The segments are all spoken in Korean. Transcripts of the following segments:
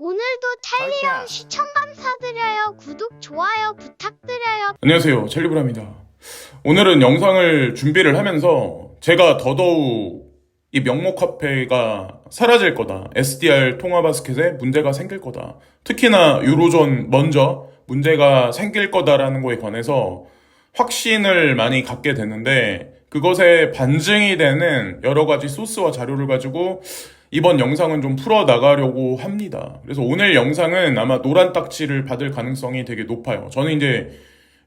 오늘도 찰리형 시청 감사드려요. 구독, 좋아요 부탁드려요. 안녕하세요, 찰리브라입니다. 오늘은 영상을 준비를 하면서 제가 더더욱 이 명목 카페가 사라질 거다, SDR 통화바스켓에 문제가 생길 거다, 특히나 유로존 먼저 문제가 생길 거다라는 거에 관해서 확신을 많이 갖게 됐는데, 그것에 반증이 되는 여러 가지 소스와 자료를 가지고 이번 영상은 좀 풀어나가려고 합니다. 그래서 오늘 영상은 아마 노란 딱지를 받을 가능성이 되게 높아요. 저는 이제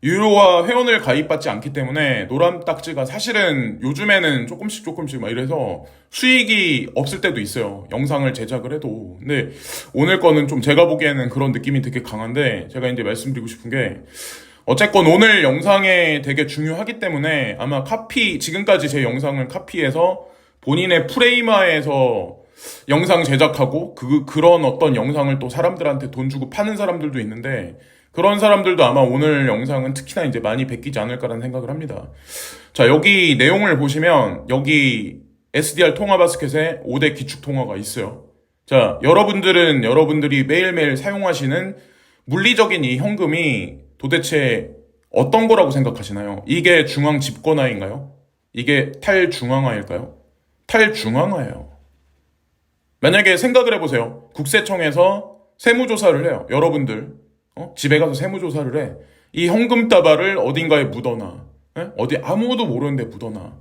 유로와 회원을 가입받지 않기 때문에 노란 딱지가 사실은 요즘에는 조금씩 막 이래서 수익이 없을 때도 있어요, 영상을 제작을 해도. 근데 오늘 거는 좀 제가 보기에는 그런 느낌이 되게 강한데, 제가 이제 말씀드리고 싶은 게, 어쨌건 오늘 영상에 되게 중요하기 때문에 아마 지금까지 제 영상을 카피해서 본인의 프레임화해서 영상 제작하고 그런 어떤 영상을 또 사람들한테 돈 주고 파는 사람들도 있는데, 그런 사람들도 아마 오늘 영상은 특히나 이제 많이 베끼지 않을까라는 생각을 합니다. 자, 여기 내용을 보시면 여기 SDR 통화바스켓에 5대 기축 통화가 있어요. 자, 여러분들이 매일매일 사용하시는 물리적인 이 현금이 도대체 어떤 거라고 생각하시나요? 이게 중앙 집권화인가요? 이게 탈중앙화일까요? 탈중앙화예요. 만약에 생각을 해보세요. 국세청에서 세무조사를 해요. 여러분들 집에 가서 세무조사를 해. 이 현금 다발을 어딘가에 묻어놔. 어디 아무도 모르는데 묻어놔.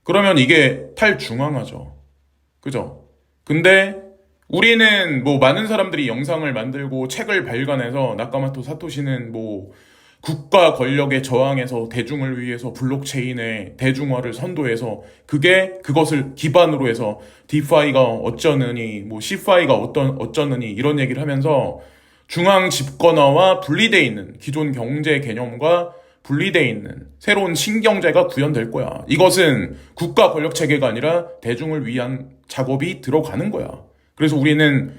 그러면 이게 탈중앙화죠. 그죠? 근데 우리는 많은 사람들이 영상을 만들고 책을 발간해서, 나카모토 사토시는 국가 권력에 저항해서 대중을 위해서 블록체인의 대중화를 선도해서 그것을 기반으로 해서 디파이가 어쩌느니 시파이가 어쩌느니 이런 얘기를 하면서 중앙 집권화와 분리되어 있는 기존 경제 개념과 분리되어 있는 새로운 신경제가 구현될 거야. 이것은 국가 권력 체계가 아니라 대중을 위한 작업이 들어가는 거야. 그래서 우리는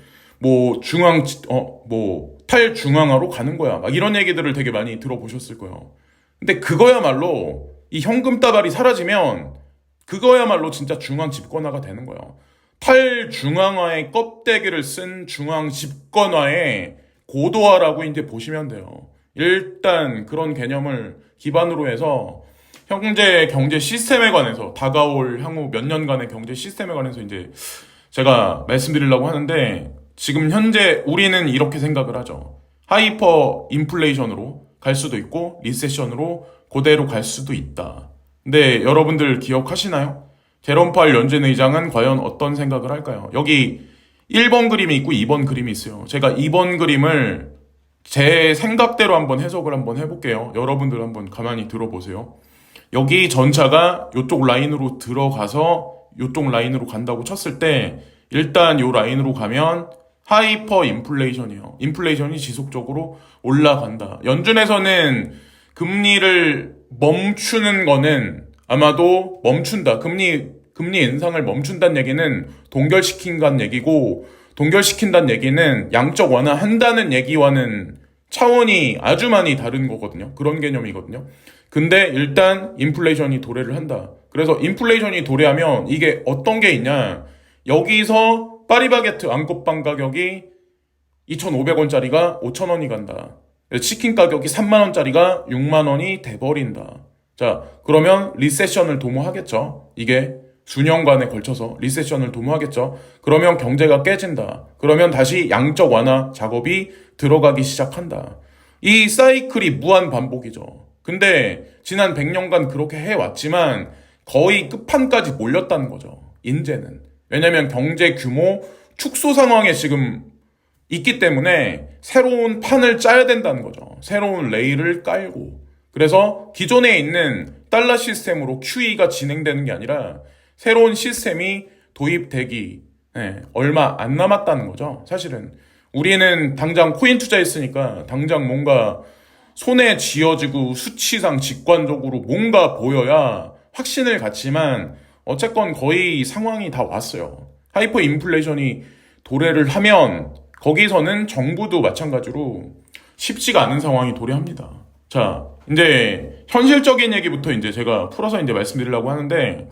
탈중앙화로 가는 거야, 막 이런 얘기들을 되게 많이 들어보셨을 거예요. 근데 그거야말로 이 현금 다발이 사라지면 그거야말로 진짜 중앙 집권화가 되는 거예요. 탈중앙화의 껍데기를 쓴 중앙 집권화의 고도화라고 이제 보시면 돼요. 일단 그런 개념을 기반으로 해서 현재 경제 시스템에 관해서, 다가올 향후 몇 년간의 경제 시스템에 관해서 이제 제가 말씀드리려고 하는데, 지금 현재 우리는 이렇게 생각을 하죠. 하이퍼 인플레이션으로 갈 수도 있고 리세션으로 그대로 갈 수도 있다. 근데 여러분들 기억하시나요? 제롬 파월 연준 의장은 과연 어떤 생각을 할까요? 여기 1번 그림이 있고 2번 그림이 있어요. 제가 2번 그림을 제 생각대로 한번 해석을 한번 해볼게요. 여러분들 한번 가만히 들어보세요. 여기 전차가 이쪽 라인으로 들어가서 이쪽 라인으로 간다고 쳤을 때, 일단 이 라인으로 가면 하이퍼 인플레이션이에요. 인플레이션이 지속적으로 올라간다. 연준에서는 금리를 멈추는 거는 아마도 멈춘다. 금리 인상을 멈춘다는 얘기는 동결시킨다는 얘기고, 동결시킨다는 얘기는 양적 완화한다는 얘기와는 차원이 아주 많이 다른 거거든요. 그런 개념이거든요. 근데 일단 인플레이션이 도래를 한다. 그래서 인플레이션이 도래하면 이게 어떤 게 있냐, 여기서 파리바게트 안꽃빵 가격이 2,500원짜리가 5,000원이 간다. 치킨 가격이 3만원짜리가 6만원이 돼버린다. 자, 그러면 리세션을 도모하겠죠. 이게 수년간에 걸쳐서 리세션을 도모하겠죠. 그러면 경제가 깨진다. 그러면 다시 양적 완화 작업이 들어가기 시작한다. 이 사이클이 무한 반복이죠. 근데 지난 100년간 그렇게 해왔지만 거의 끝판까지 몰렸다는 거죠, 인제는. 왜냐면 경제 규모 축소 상황에 지금 있기 때문에 새로운 판을 짜야 된다는 거죠. 새로운 레일을 깔고. 그래서 기존에 있는 달러 시스템으로 QE가 진행되는 게 아니라 새로운 시스템이 도입되기 얼마 안 남았다는 거죠. 사실은 우리는 당장 코인 투자했으니까 당장 뭔가 손에 쥐어지고 수치상 직관적으로 뭔가 보여야 확신을 갖지만, 어쨌건 거의 상황이 다 왔어요. 하이퍼 인플레이션이 도래를 하면 거기서는 정부도 마찬가지로 쉽지가 않은 상황이 도래합니다. 자, 이제 현실적인 얘기부터 이제 제가 풀어서 이제 말씀드리려고 하는데,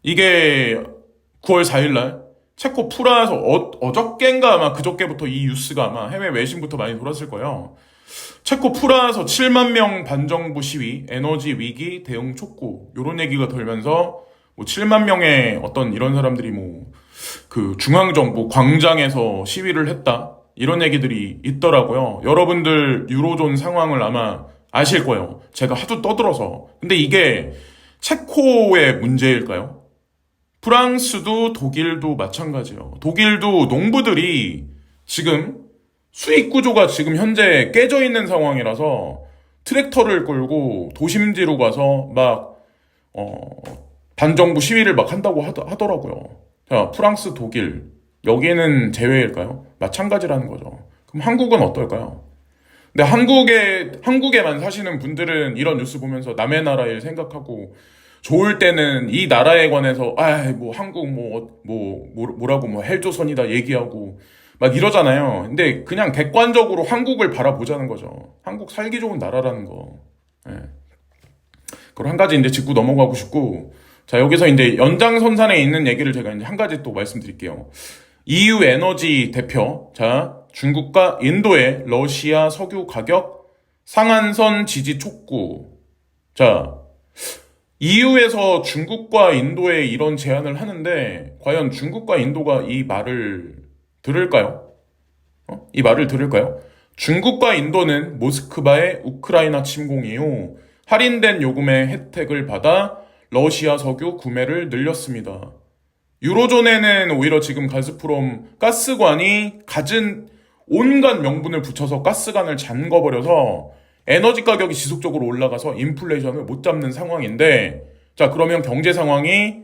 이게 9월 4일 날 체코 프라하에서 어저께인가 아마 그저께부터 이 뉴스가 아마 해외 외신부터 많이 돌았을 거예요. 체코 프라하에서 7만 명 반정부 시위, 에너지 위기 대응 촉구 요런 얘기가 돌면서 뭐 7만 명의 어떤 이런 사람들이 뭐 그 중앙정부 광장에서 시위를 했다 이런 얘기들이 있더라고요. 여러분들 유로존 상황을 아마 아실 거예요. 제가 하도 떠들어서. 근데 이게 체코의 문제일까요? 프랑스도 독일도 마찬가지예요. 독일도 농부들이 지금 수익 구조가 지금 현재 깨져 있는 상황이라서 트랙터를 끌고 도심지로 가서 막 반정부 시위를 막 한다고 하더라고요. 자, 프랑스, 독일 여기는 제외일까요? 마찬가지라는 거죠. 그럼 한국은 어떨까요? 근데 한국에만 사시는 분들은 이런 뉴스 보면서 남의 나라 일 생각하고 좋을 때는 이 나라에 관해서 뭐 한국 뭐라고 뭐 헬조선이다 얘기하고 막 이러잖아요. 근데 그냥 객관적으로 한국을 바라보자는 거죠. 한국 살기 좋은 나라라는 거. 예. 그걸 한 가지 이제 짚고 넘어가고 싶고, 자, 여기서 이제 연장선상에 있는 얘기를 제가 이제 한 가지 또 말씀드릴게요. EU 에너지 대표, 자, 중국과 인도의 러시아 석유 가격 상한선 지지 촉구. 자, EU에서 중국과 인도에 이런 제안을 하는데, 과연 중국과 인도가 이 말을 들을까요? 이 말을 들을까요? 중국과 인도는 모스크바의 우크라이나 침공 이후 할인된 요금의 혜택을 받아 러시아 석유 구매를 늘렸습니다. 유로존에는 오히려 지금 가스프롬 가스관이 갖은 온갖 명분을 붙여서 가스관을 잠궈버려서 에너지 가격이 지속적으로 올라가서 인플레이션을 못 잡는 상황인데, 자, 그러면 경제 상황이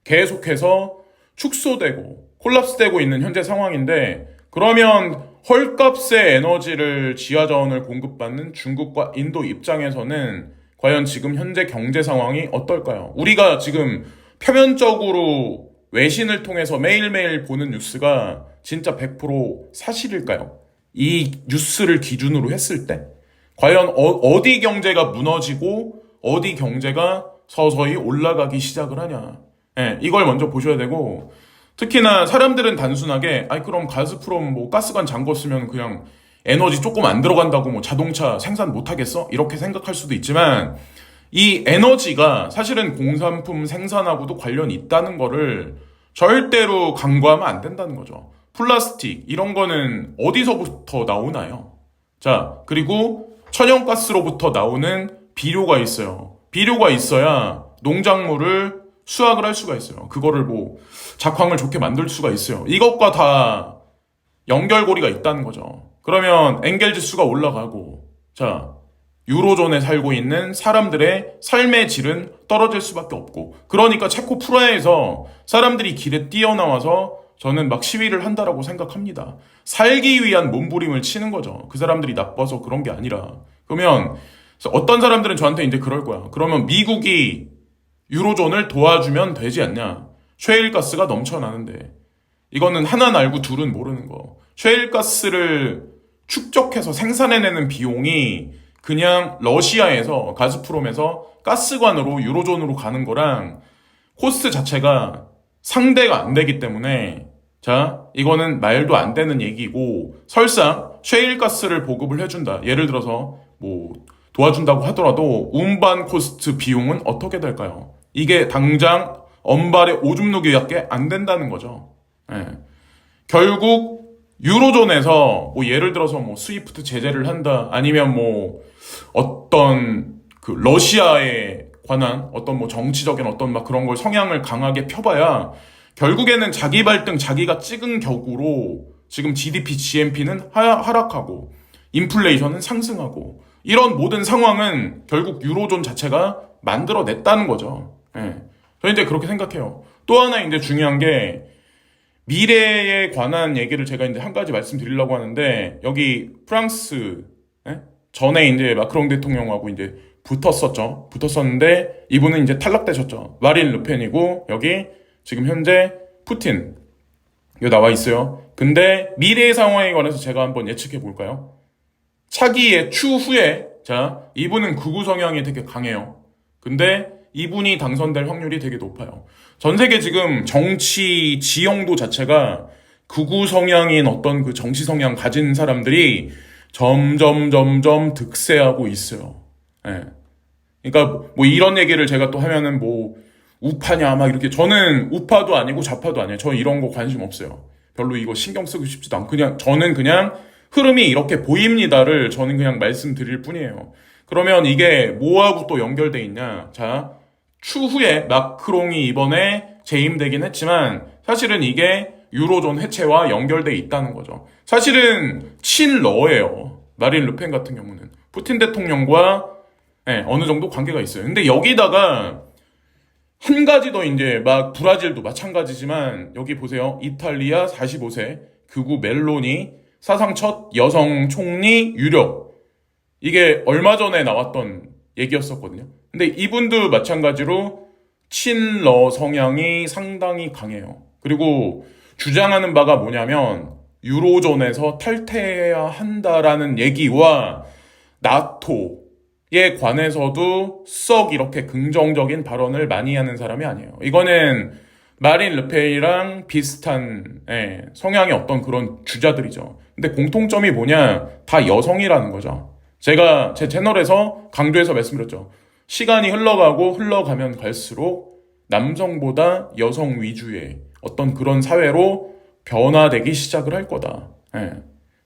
계속해서 축소되고 콜lap스되고 있는 현재 상황인데, 그러면 헐값의 에너지를 지하자원을 공급받는 중국과 인도 입장에서는 과연 지금 현재 경제 상황이 어떨까요? 우리가 지금 표면적으로 외신을 통해서 매일매일 보는 뉴스가 진짜 100% 사실일까요? 이 뉴스를 기준으로 했을 때 과연 어디 경제가 무너지고 어디 경제가 서서히 올라가기 시작을 하냐. 예, 이걸 먼저 보셔야 되고, 특히나 사람들은 단순하게 그럼 가스프롬 뭐 가스관 잠궜으면 그냥 에너지 조금 안 들어간다고 뭐 자동차 생산 못 하겠어? 이렇게 생각할 수도 있지만, 이 에너지가 사실은 공산품 생산하고도 관련이 있다는 거를 절대로 간과하면 안 된다는 거죠. 플라스틱 이런 거는 어디서부터 나오나요? 자, 그리고 천연가스로부터 나오는 비료가 있어요. 비료가 있어야 농작물을 수확을 할 수가 있어요. 그거를 뭐 작황을 좋게 만들 수가 있어요. 이것과 다 연결고리가 있다는 거죠. 그러면 엔겔 지수가 올라가고, 자, 유로존에 살고 있는 사람들의 삶의 질은 떨어질 수밖에 없고, 그러니까 체코 프라하에서 사람들이 길에 뛰어나와서 저는 막 시위를 한다라고 생각합니다. 살기 위한 몸부림을 치는 거죠. 그 사람들이 나빠서 그런 게 아니라. 그러면 어떤 사람들은 저한테 이제 그럴 거야. 그러면 미국이 유로존을 도와주면 되지 않냐. 셰일가스가 넘쳐나는데. 이거는 하나는 알고 둘은 모르는 거. 셰일가스를 축적해서 생산해내는 비용이 그냥 러시아에서 가스프롬에서 가스관으로 유로존으로 가는 거랑 코스트 자체가 상대가 안 되기 때문에, 자, 이거는 말도 안 되는 얘기고, 설사 셰일가스를 보급을 해준다, 예를 들어서 뭐 도와준다고 하더라도 운반 코스트 비용은 어떻게 될까요? 이게 당장 엄발의 오줌 누기밖에 안 된다는 거죠. 예. 결국 유로존에서 뭐 예를 들어서 뭐 스위프트 제재를 한다, 아니면 뭐 어떤 그 러시아에 관한 어떤 뭐 정치적인 어떤 막 그런 걸 성향을 강하게 펴봐야 결국에는 자기 발등 자기가 찍은 격으로 지금 GDP, GNP는 하락하고 인플레이션은 상승하고, 이런 모든 상황은 결국 유로존 자체가 만들어냈다는 거죠. 예. 저는 이제 그렇게 생각해요. 또 하나 이제 중요한 게, 미래에 관한 얘기를 제가 이제 한 가지 말씀드리려고 하는데, 여기 프랑스, 전에 이제 마크롱 대통령하고 이제 붙었었는데, 이분은 이제 탈락되셨죠. 마린 르펜이고, 여기 지금 현재 푸틴. 이거 나와 있어요. 근데 미래의 상황에 관해서 제가 한번 예측해 볼까요? 차기의 추후에, 자, 이분은 극우 성향이 되게 강해요. 근데 이분이 당선될 확률이 되게 높아요. 전 세계 지금 정치 지형도 자체가 극우 성향인 어떤 그 정치 성향 가진 사람들이 점점 득세하고 있어요. 예. 그러니까 뭐 이런 얘기를 제가 또 하면은 뭐 우파냐 막 이렇게, 저는 우파도 아니고 좌파도 아니에요. 저 이런 거 관심 없어요. 별로 이거 신경 쓰고 싶지도 않고, 그냥 저는 그냥 흐름이 이렇게 보입니다를 저는 그냥 말씀드릴 뿐이에요. 그러면 이게 뭐하고 또 연결돼 있냐? 자, 추후에 마크롱이 이번에 재임되긴 했지만 사실은 이게 유로존 해체와 연결돼 있다는 거죠. 사실은 친러예요. 마린 르펜 같은 경우는 푸틴 대통령과 어느 정도 관계가 있어요. 근데 여기다가 한 가지 더, 이제 막 브라질도 마찬가지지만 여기 보세요. 이탈리아 45세 극우 멜로니 사상 첫 여성 총리 유력. 이게 얼마 전에 나왔던 얘기였었거든요. 근데 이분도 마찬가지로 친러 성향이 상당히 강해요. 그리고 주장하는 바가 뭐냐면 유로존에서 탈퇴해야 한다라는 얘기와 나토에 관해서도 썩 이렇게 긍정적인 발언을 많이 하는 사람이 아니에요. 이거는 마린 르페이랑 비슷한 성향의 어떤 그런 주자들이죠. 근데 공통점이 뭐냐? 다 여성이라는 거죠. 제가 제 채널에서 강조해서 말씀드렸죠. 시간이 흘러가면 갈수록 남성보다 여성 위주의 어떤 그런 사회로 변화되기 시작을 할 거다.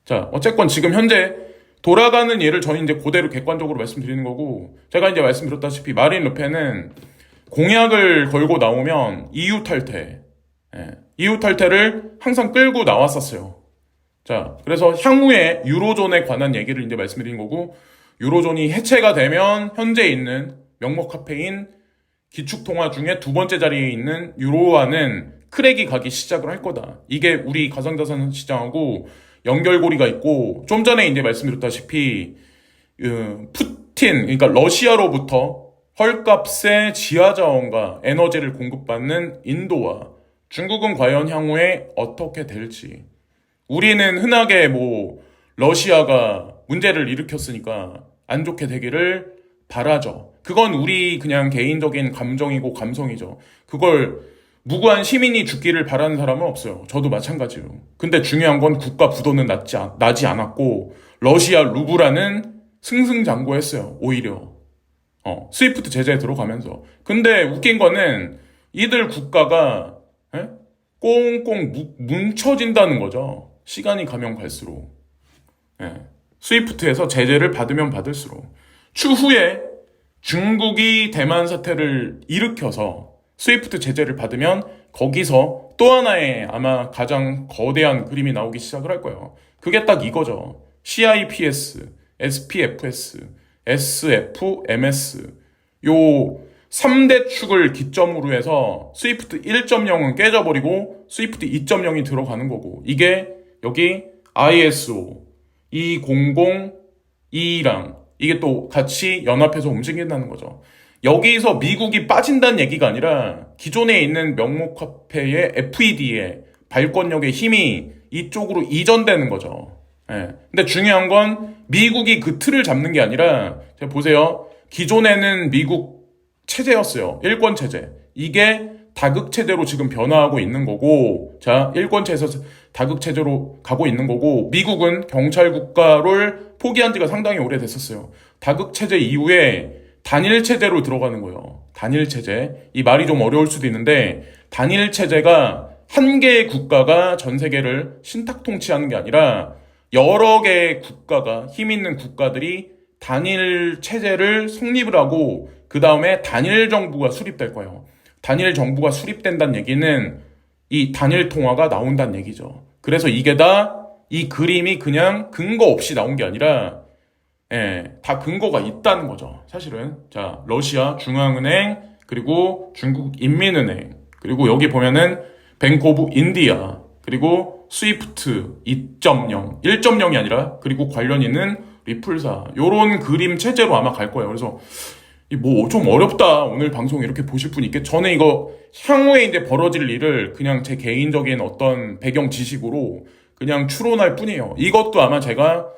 자, 어쨌건 지금 현재 돌아가는 예를 저는 이제 그대로 객관적으로 말씀드리는 거고, 제가 이제 말씀드렸다시피 마린 르펜은 공약을 걸고 나오면 EU 탈퇴, EU 탈퇴를 항상 끌고 나왔었어요. 자, 그래서 향후에 유로존에 관한 얘기를 이제 말씀드린 거고, 유로존이 해체가 되면 현재 있는 명목 카페인 기축통화 중에 두 번째 자리에 있는 유로화는 크랙이 가기 시작을 할 거다. 이게 우리 가상자산 시장하고 연결고리가 있고, 좀 전에 이제 말씀드렸다시피 푸틴, 그러니까 러시아로부터 헐값의 지하자원과 에너지를 공급받는 인도와 중국은 과연 향후에 어떻게 될지. 우리는 흔하게 뭐 러시아가 문제를 일으켰으니까 안 좋게 되기를 바라죠. 그건 우리 그냥 개인적인 감정이고 감성이죠. 그걸 무고한 시민이 죽기를 바라는 사람은 없어요. 저도 마찬가지로. 근데 중요한 건 국가 부도는 나지 않았고, 러시아 루블화는 승승장구했어요. 오히려 스위프트 제재에 들어가면서. 근데 웃긴 거는 이들 국가가 꽁꽁 뭉쳐진다는 거죠. 시간이 가면 갈수록. 스위프트에서 제재를 받으면 받을수록. 추후에 중국이 대만 사태를 일으켜서 스위프트 제재를 받으면 거기서 또 하나의 아마 가장 거대한 그림이 나오기 시작을 할 거예요. 그게 딱 이거죠. CIPS, SPFS, SFMS, 요 3대 축을 기점으로 해서 스위프트 1.0은 깨져버리고 스위프트 2.0이 들어가는 거고, 이게 여기 ISO 200E랑 이게 또 같이 연합해서 움직인다는 거죠. 여기서 미국이 빠진다는 얘기가 아니라 기존에 있는 명목 화폐의 FED의 발권력의 힘이 이쪽으로 이전되는 거죠. 근데 중요한 건 미국이 그 틀을 잡는 게 아니라, 제가 보세요. 기존에는 미국 체제였어요. 일권 체제. 이게 다극 체제로 지금 변화하고 있는 거고, 자, 일권 체제에서 다극 체제로 가고 있는 거고, 미국은 경찰 국가를 포기한 지가 상당히 오래됐었어요. 다극 체제 이후에 단일 체제로 들어가는 거예요. 단일 체제. 이 말이 좀 어려울 수도 있는데, 단일 체제가 한 개의 국가가 전 세계를 신탁 통치하는 게 아니라 여러 개의 국가가, 힘 있는 국가들이 단일 체제를 성립을 하고 그 다음에 단일 정부가 수립될 거예요. 단일 정부가 수립된다는 얘기는 이 단일 통화가 나온다는 얘기죠. 그래서 이게 다, 이 그림이 그냥 근거 없이 나온 게 아니라 다 근거가 있다는 거죠. 사실은. 자, 러시아 중앙은행, 그리고 중국 인민은행, 그리고 여기 보면은 뱅크 오브 인디아, 그리고 스위프트 2.0, 1.0이 아니라, 그리고 관련 있는 리플사, 요런 그림 체제로 아마 갈 거예요. 그래서 뭐 좀 어렵다, 오늘 방송 이렇게 보실 분 있겠. 저는 이거 향후에 이제 벌어질 일을 그냥 제 개인적인 어떤 배경 지식으로 그냥 추론할 뿐이에요. 이것도 아마 제가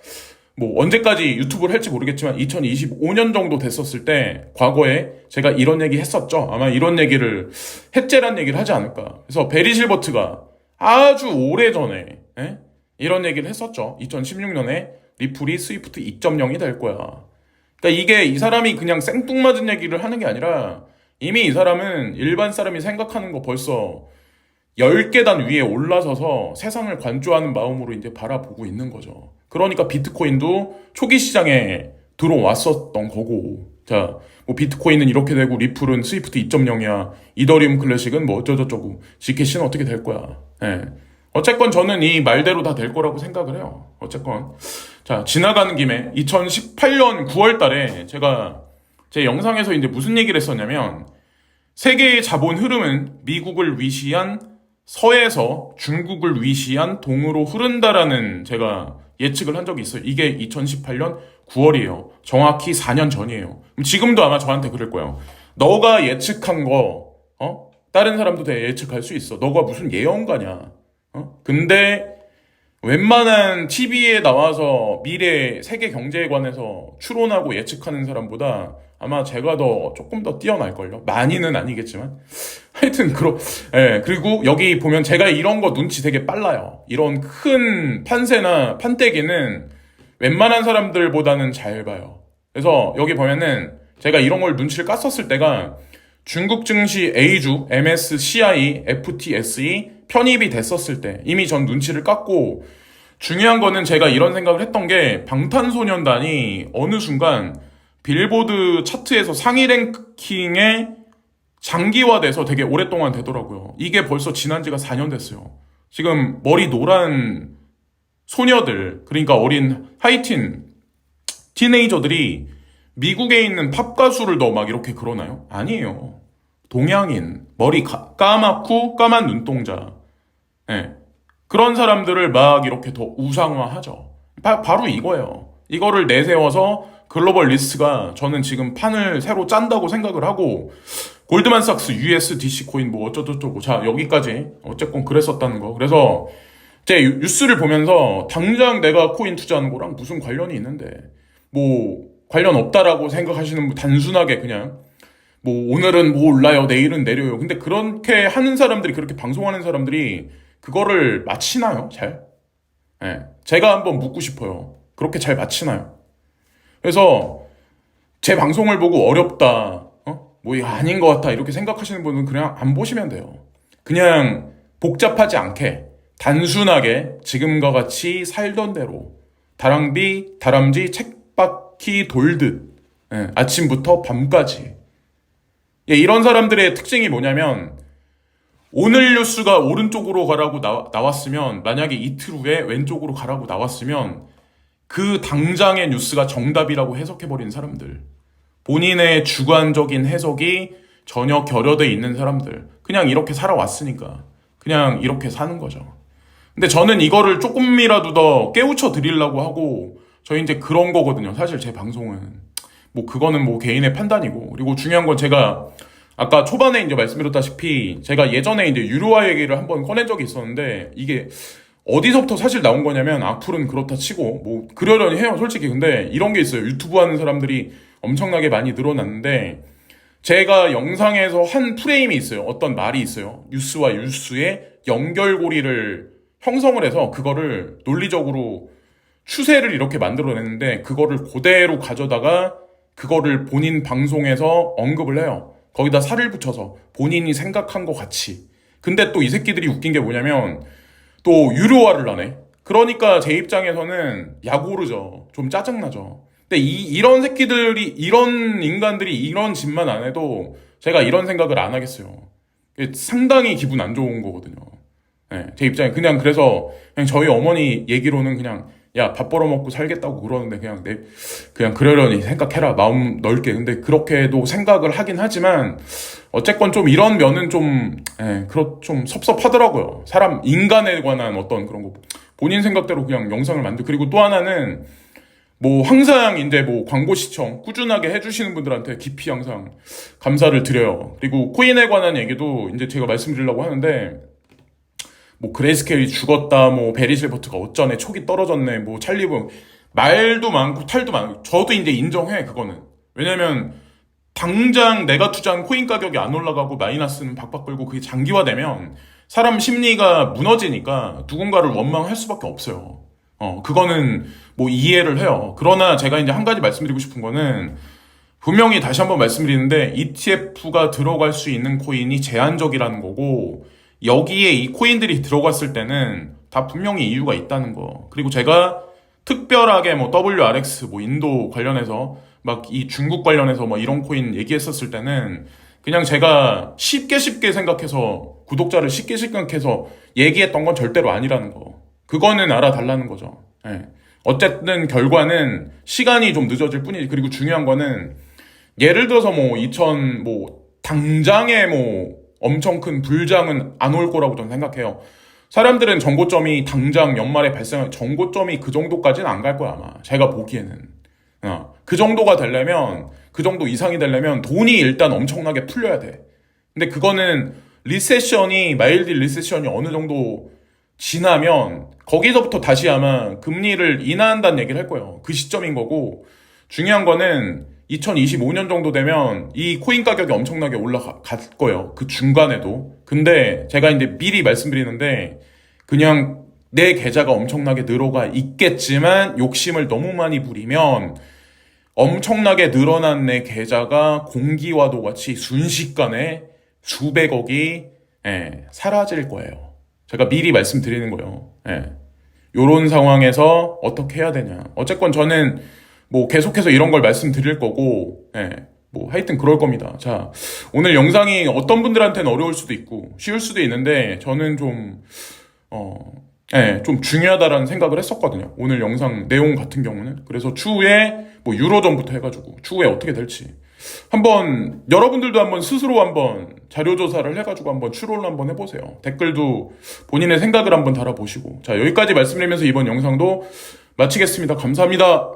뭐 언제까지 유튜브를 할지 모르겠지만 2025년 정도 됐었을 때 과거에 제가 이런 얘기 했었죠. 아마 이런 얘기를 해째란 얘기를 하지 않을까. 그래서 베리 실버트가 아주 오래전에 이런 얘기를 했었죠. 2016년에 리플이 스위프트 2.0이 될 거야. 그러니까 이게 이 사람이 그냥 생뚱맞은 얘기를 하는 게 아니라 이미 이 사람은 일반 사람이 생각하는 거 벌써 10계단 위에 올라서서 세상을 관조하는 마음으로 이제 바라보고 있는 거죠. 그러니까 비트코인도 초기 시장에 들어왔었던 거고, 자, 뭐 비트코인은 이렇게 되고 리플은 스위프트 2.0이야. 이더리움 클래식은 뭐 어쩌고저쩌고. 지캐시는 어떻게 될 거야. 예. 어쨌건 저는 이 말대로 다 될 거라고 생각을 해요. 어쨌건. 자, 지나가는 김에 2018년 9월 달에 제가 제 영상에서 이제 무슨 얘기를 했었냐면 세계의 자본 흐름은 미국을 위시한 서에서 중국을 위시한 동으로 흐른다라는 제가 예측을 한 적이 있어요. 이게 2018년 9월이에요. 정확히 4년 전이에요. 지금도 아마 저한테 그럴 거예요. 너가 예측한 거, 다른 사람도 다 예측할 수 있어. 너가 무슨 예언가냐? 근데 웬만한 TV에 나와서 미래 세계 경제에 관해서 추론하고 예측하는 사람보다 아마 제가 조금 더 뛰어날걸요. 많이는 아니겠지만. 하여튼, 그리고 여기 보면 제가 이런 거 눈치 되게 빨라요. 이런 큰 판세나 판때기는 웬만한 사람들보다는 잘 봐요. 그래서 여기 보면은 제가 이런 걸 눈치를 깠었을 때가 중국 증시 A주, MSCI, FTSE 편입이 됐었을 때 이미 전 눈치를 깠고 중요한 거는 제가 이런 생각을 했던 게 방탄소년단이 어느 순간 빌보드 차트에서 상위 랭킹에 장기화돼서 되게 오랫동안 되더라고요. 이게 벌써 지난 지가 4년 됐어요. 지금 머리 노란 소녀들, 그러니까 어린 하이틴, 티네이저들이 미국에 있는 팝 가수를 더 막 이렇게 그러나요? 아니에요. 동양인, 머리 까맣고 까만 눈동자. 그런 사람들을 막 이렇게 더 우상화하죠. 바로 이거예요. 이거를 내세워서 글로벌 리스트가 저는 지금 판을 새로 짠다고 생각을 하고 골드만삭스 USDC 코인 뭐 어쩌고저쩌고 자 여기까지 어쨌건 그랬었다는 거. 그래서 제 뉴스를 보면서 당장 내가 코인 투자하는 거랑 무슨 관련이 있는데 뭐 관련 없다라고 생각하시는 분 단순하게 그냥 뭐 오늘은 뭐 올라요 내일은 내려요. 근데 그렇게 하는 사람들이 그렇게 방송하는 사람들이 그거를 맞히나요? 잘? 제가 한번 묻고 싶어요. 그렇게 잘 맞히나요? 그래서 제 방송을 보고 어렵다, 뭐 이거 아닌 것 같아 이렇게 생각하시는 분은 그냥 안 보시면 돼요. 그냥 복잡하지 않게 단순하게 지금과 같이 살던 대로 다람쥐 책바퀴 돌듯 아침부터 밤까지 이런 사람들의 특징이 뭐냐면 오늘 뉴스가 오른쪽으로 가라고 나왔으면 만약에 이틀 후에 왼쪽으로 가라고 나왔으면 그 당장의 뉴스가 정답이라고 해석해버린 사람들, 본인의 주관적인 해석이 전혀 결여돼 있는 사람들, 그냥 이렇게 살아왔으니까 그냥 이렇게 사는 거죠. 근데 저는 이거를 조금이라도 더 깨우쳐 드리려고 하고 저 이제 그런 거거든요. 사실 제 방송은 뭐 그거는 뭐 개인의 판단이고, 그리고 중요한 건 제가 아까 초반에 이제 말씀드렸다시피 제가 예전에 이제 유료화 얘기를 한번 꺼낸 적이 있었는데 이게 어디서부터 사실 나온 거냐면 악플은 그렇다 치고 뭐 그러려니 해요 솔직히. 근데 이런 게 있어요. 유튜브 하는 사람들이 엄청나게 많이 늘어났는데 제가 영상에서 한 프레임이 있어요. 어떤 말이 있어요. 뉴스와 뉴스의 연결고리를 형성을 해서 그거를 논리적으로 추세를 이렇게 만들어냈는데 그거를 그대로 가져다가 그거를 본인 방송에서 언급을 해요. 거기다 살을 붙여서 본인이 생각한 것 같이. 근데 또 이 새끼들이 웃긴 게 뭐냐면 또 유료화를 하네. 그러니까 제 입장에서는 약오르죠. 좀 짜증나죠. 근데 이런 새끼들이, 이런 인간들이 이런 짓만 안 해도 제가 이런 생각을 안 하겠어요. 상당히 기분 안 좋은 거거든요. 제 입장에. 그래서 그냥 저희 어머니 얘기로는 그냥 야, 밥 벌어먹고 살겠다고 그러는데 그냥 그러려니 생각해라. 마음 넓게. 근데 그렇게도 생각을 하긴 하지만 어쨌건 좀 이런 면은 좀 섭섭하더라고요. 인간에 관한 어떤 그런 거. 본인 생각대로 그냥 영상을 그리고 또 하나는 뭐 항상 이제 뭐 광고 시청 꾸준하게 해주시는 분들한테 깊이 항상 감사를 드려요. 그리고 코인에 관한 얘기도 이제 제가 말씀드리려고 하는데 뭐 그레이스케일이 죽었다, 뭐 베리 실버트가 어쩌네, 촉이 떨어졌네, 뭐 찰리브 말도 많고 탈도 많고 저도 이제 인정해 그거는. 왜냐면 당장 내가 투자한 코인 가격이 안 올라가고 마이너스는 박박 끌고 그게 장기화되면 사람 심리가 무너지니까 누군가를 원망할 수밖에 없어요. 그거는 뭐 이해를 해요. 그러나 제가 이제 한 가지 말씀드리고 싶은 거는 분명히 다시 한번 말씀드리는데 ETF가 들어갈 수 있는 코인이 제한적이라는 거고 여기에 이 코인들이 들어갔을 때는 다 분명히 이유가 있다는 거. 그리고 제가 특별하게 뭐 WRX 뭐 인도 관련해서 막 이 중국 관련해서 뭐 이런 코인 얘기했었을 때는 그냥 제가 쉽게 생각해서 구독자를 쉽게 생각해서 얘기했던 건 절대로 아니라는 거. 그거는 알아달라는 거죠. 예. 어쨌든 결과는 시간이 좀 늦어질 뿐이지. 그리고 중요한 거는 예를 들어서 뭐 당장에 뭐 엄청 큰 불장은 안 올 거라고 저는 생각해요. 사람들은 정고점이 당장 연말에 발생할 정고점이 그 정도까지는 안 갈 거야 아마. 제가 보기에는. 그 정도가 되려면 그 정도 이상이 되려면 돈이 일단 엄청나게 풀려야 돼. 근데 그거는 마일드 리세션이 어느 정도 지나면 거기서부터 다시 아마 금리를 인하한다는 얘기를 할 거예요. 그 시점인 거고 중요한 거는 2025년 정도 되면 이 코인 가격이 엄청나게 올라갈 거예요. 그 중간에도. 근데 제가 이제 미리 말씀드리는데 그냥 내 계좌가 엄청나게 늘어가 있겠지만 욕심을 너무 많이 부리면 엄청나게 늘어난 내 계좌가 공기와도 같이 순식간에 수백억이 사라질 거예요. 제가 미리 말씀드리는 거예요. 요런 상황에서 어떻게 해야 되냐. 어쨌건 저는 뭐 계속해서 이런 걸 말씀드릴 거고, 뭐 하여튼 그럴 겁니다. 자, 오늘 영상이 어떤 분들한테는 어려울 수도 있고 쉬울 수도 있는데 저는 좀 중요하다라는 생각을 했었거든요. 오늘 영상 내용 같은 경우는. 그래서 추후에 뭐 유로전부터 해가지고 추후에 어떻게 될지 한번 여러분들도 한번 스스로 한번 자료조사를 해가지고 한번 추론을 한번 해보세요. 댓글도 본인의 생각을 한번 달아보시고. 자, 여기까지 말씀드리면서 이번 영상도 마치겠습니다. 감사합니다.